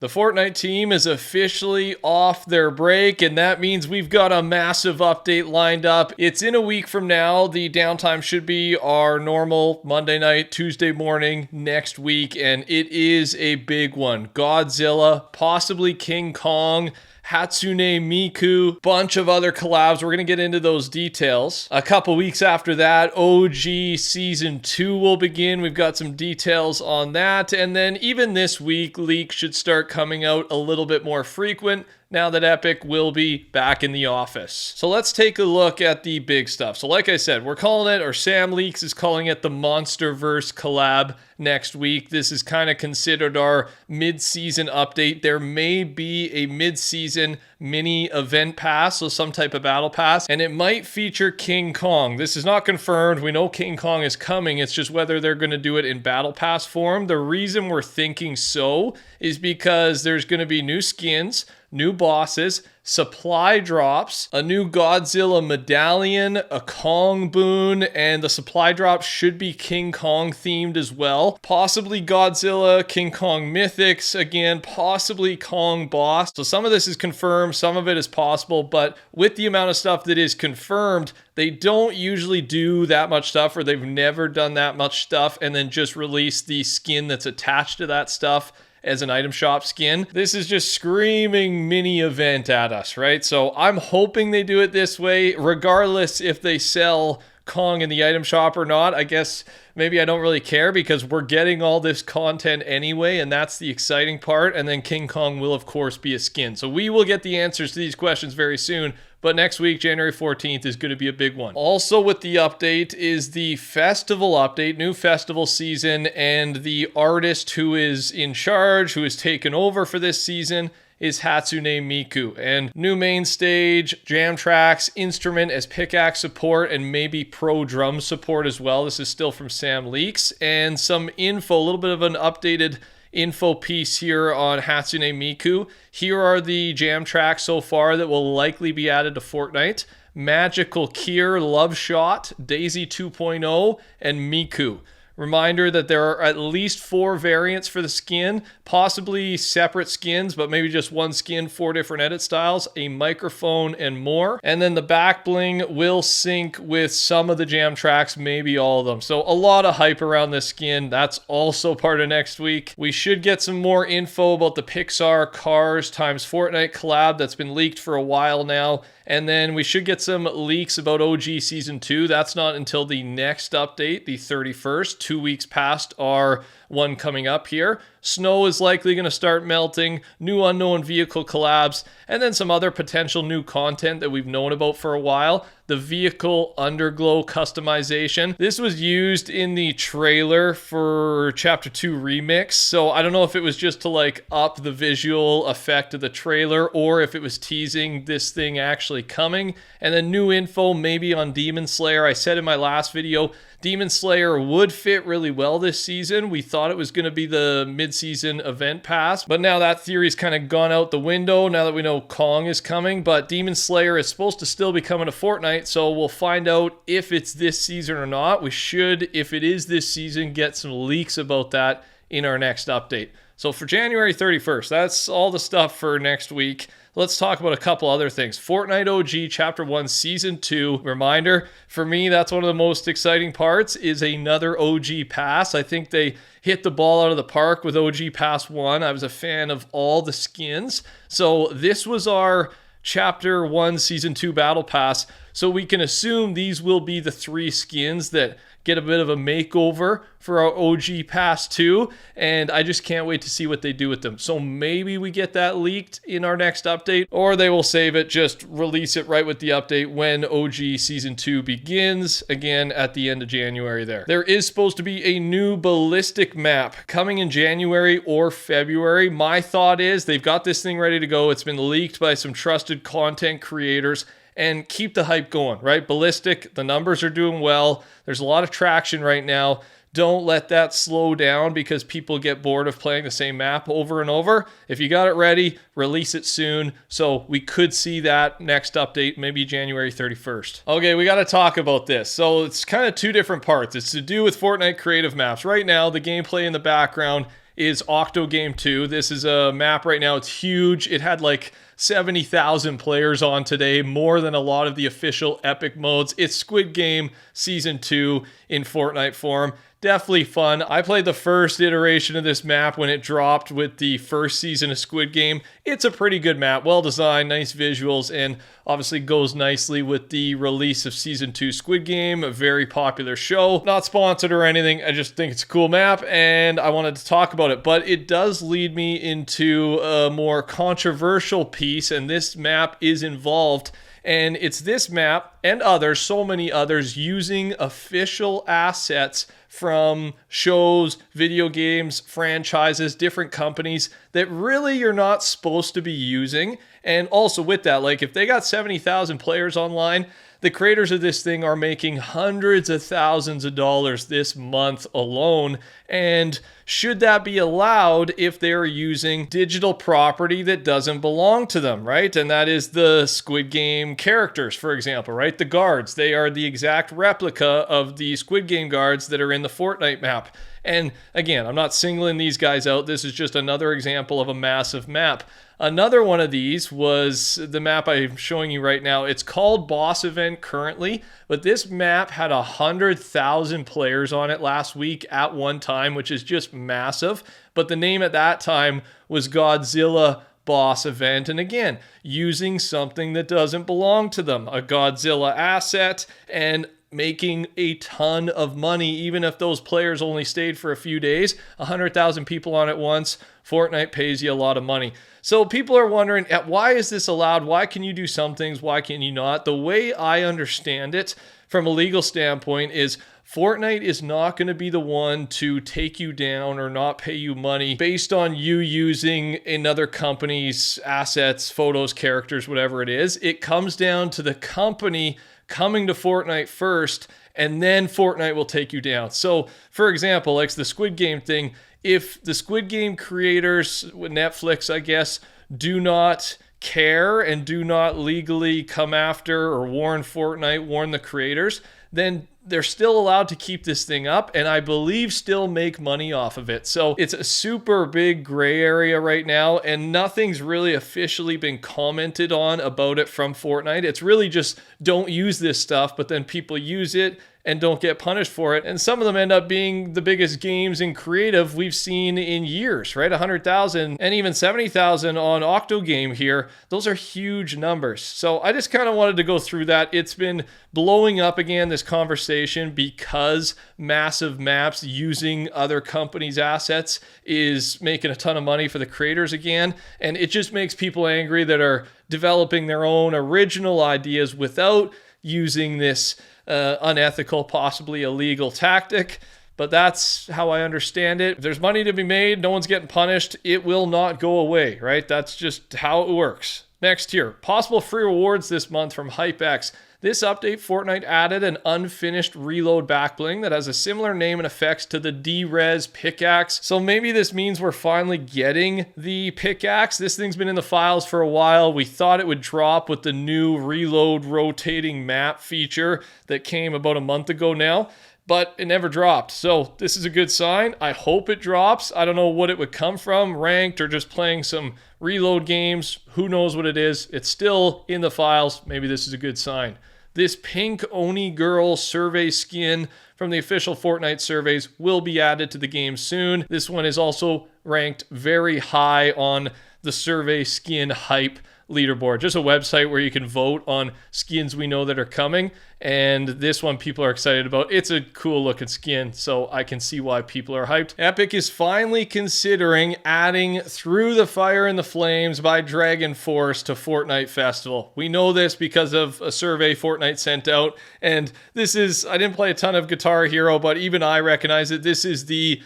The Fortnite team is officially off their break, and that means we've got a massive update lined up. It's in a week from now. The downtime should be our normal Monday night, Tuesday morning next week, and it is a big one. Godzilla, possibly King Kong, Hatsune Miku, bunch of other collabs. We're going to get into those details. A couple weeks after that, OG Season 2 will begin. We've got some details on that. And then even this week, leaks should start coming out a little bit more frequent now that Epic will be back in the office. So let's take a look at the big stuff. So like I said, we're calling it, or Sam Leaks is calling it, the Monsterverse collab next week. This is kind of considered our mid-season update. There may be a mid-season mini event pass, so some type of battle pass, and it might feature King Kong. This is not confirmed. We know King Kong is coming. It's just whether they're going to do it in battle pass form. The reason we're thinking so is because there's going to be new skins, new bosses, supply drops, a new Godzilla medallion, a Kong boon, and the supply drops should be King Kong themed as well. Possibly Godzilla, King Kong mythics, again, possibly Kong boss. So some of this is confirmed, some of it is possible, but with the amount of stuff that is confirmed, they don't usually do that much stuff, or they've never done that much stuff and then just release the skin that's attached to that stuff as an item shop skin. This is just screaming mini event at us, right? So I'm hoping they do it this way, regardless if they sell Kong in the item shop or not. I guess maybe I don't really care because we're getting all this content anyway, and that's the exciting part. And then King Kong will, of course, be a skin. So we will get the answers to these questions very soon. But next week, January 14th, is going to be a big one. Also with the update is the festival update, new festival season, and the artist who is in charge, who has taken over for this season, is Hatsune Miku. And new main stage, jam tracks, instrument as pickaxe support, and maybe pro drum support as well. This is still from Sam Leaks. And some info, a little bit of an updated info piece here on Hatsune Miku. Here are the jam tracks so far that will likely be added to Fortnite: Magical Cure, Love Shot, Daisy 2.0, and Miku. Reminder that there are at least 4 variants for the skin, possibly separate skins, but maybe just one skin, 4 different edit styles, a microphone, and more. And then the back bling will sync with some of the jam tracks, maybe all of them. So a lot of hype around this skin. That's also part of next week. We should get some more info about the Pixar Cars x Fortnite collab that's been leaked for a while now. And then we should get some leaks about OG Season 2. That's not until the next update, the 31st, 2 weeks past our one coming up here. Snow is likely going to start melting, new unknown vehicle collabs, and then some other potential new content that we've known about for a while. The vehicle underglow customization. This was used in the trailer for Chapter 2 Remix, so I don't know if it was just to like up the visual effect of the trailer or if it was teasing this thing actually coming. And then new info maybe on Demon Slayer. I said in my last video, Demon Slayer would fit really well this season. We thought it was going to be the mid-season event pass, but now that theory's kind of gone out the window now that we know Kong is coming. But Demon Slayer is supposed to still be coming to Fortnite, so we'll find out if it's this season or not. We should, if it is this season, get some leaks about that in our next update. So for January 31st, that's all the stuff for next week. Let's talk about a couple other things. Fortnite OG Chapter 1 Season 2. Reminder, for me, that's one of the most exciting parts, is another OG pass. I think they hit the ball out of the park with OG Pass 1. I was a fan of all the skins. So this was our Chapter 1 Season 2 Battle Pass. So we can assume these will be the 3 skins that get a bit of a makeover for our OG Pass 2, and I just can't wait to see what they do with them. So maybe we get that leaked in our next update, or they will save it, just release it right with the update when OG Season 2 begins, again at the end of January there. There is supposed to be a new ballistic map coming in January or February. My thought is they've got this thing ready to go. It's been leaked by some trusted content creators, and keep the hype going, right? Ballistic, the numbers are doing well. There's a lot of traction right now. Don't let that slow down because people get bored of playing the same map over and over. If you got it ready, release it soon. So we could see that next update, maybe January 31st. Okay, we got to talk about this. So it's kind of 2 different parts. It's to do with Fortnite creative maps. Right now, the gameplay in the background is Octogame 2. This is a map right now. It's huge. It had like 70,000 players on today, more than a lot of the official Epic modes. It's Squid Game Season 2 in Fortnite form. Definitely fun. I played the first iteration of this map when it dropped with the first season of Squid Game. It's a pretty good map, well designed, nice visuals, and obviously goes nicely with the release of Season 2 Squid Game, a very popular show. Not sponsored or anything, I just think it's a cool map, and I wanted to talk about it. But it does lead me into a more controversial piece, and this map is involved. And it's this map and others, so many others, using official assets from shows, video games, franchises, different companies that really you're not supposed to be using. And also with that, like if they got 70,000 players online, the creators of this thing are making hundreds of thousands of dollars this month alone. And should that be allowed if they're using digital property that doesn't belong to them, right? And that is the Squid Game characters, for example, right? The guards, they are the exact replica of the Squid Game guards that are in the Fortnite map. And again, I'm not singling these guys out. This is just another example of a massive map. Another one of these was the map I'm showing you right now. It's called Boss Event currently, but this map had 100,000 players on it last week at one time, which is just massive. But the name at that time was Godzilla Boss Event. And again, using something that doesn't belong to them, a Godzilla asset, and making a ton of money, even if those players only stayed for a few days. 100,000 people on it once. Fortnite pays you a lot of money. So people are wondering, why is this allowed? Why can you do some things? Why can you not? The way I understand it from a legal standpoint is Fortnite is not going to be the one to take you down or not pay you money based on you using another company's assets, photos, characters, whatever it is. It comes down to the company coming to Fortnite first, and then Fortnite will take you down. So, for example, like the Squid Game thing, if the Squid Game creators, Netflix, I guess, do not care and do not legally come after or warn Fortnite, warn the creators, then they're still allowed to keep this thing up and I believe still make money off of it. So it's a super big gray area right now and nothing's really officially been commented on about it from Fortnite. It's really just don't use this stuff, but then people use it and don't get punished for it. And some of them end up being the biggest games in creative we've seen in years, right? 100,000 and even 70,000 on Octogame here. Those are huge numbers. So I just kind of wanted to go through that. It's been blowing up again, this conversation, because massive maps using other companies' assets is making a ton of money for the creators again. And it just makes people angry that are developing their own original ideas without using this unethical, possibly illegal tactic. But that's how I understand it. If there's money to be made, no one's getting punished, it will not go away, right? That's just how it works. Next here, possible free rewards this month from HypeX. This update, Fortnite added an unfinished reload backbling that has a similar name and effects to the D-Res pickaxe. So maybe this means we're finally getting the pickaxe. This thing's been in the files for a while. We thought it would drop with the new reload rotating map feature that came about a month ago now, but it never dropped. So this is a good sign. I hope it drops. I don't know what it would come from, ranked or just playing some reload games. Who knows what it is? It's still in the files. Maybe this is a good sign. This pink Oni girl survey skin from the official Fortnite surveys will be added to the game soon. This one is also ranked very high on the survey skin hype leaderboard. Just a website where you can vote on skins we know that are coming. And this one people are excited about. It's a cool looking skin, so I can see why people are hyped. Epic is finally considering adding Through the Fire and the Flames by Dragon Force to Fortnite Festival. We know this because of a survey Fortnite sent out. And this is, I didn't play a ton of Guitar Hero, but even I recognize it. This is the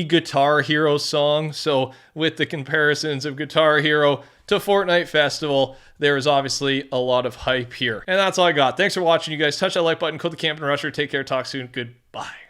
Guitar Hero song. So with the comparisons of Guitar Hero to Fortnite Festival, there is obviously a lot of hype here. And that's all I got. Thanks for watching, you guys. Touch that like button, code TheCampingRusher. Take care. Talk soon. Goodbye.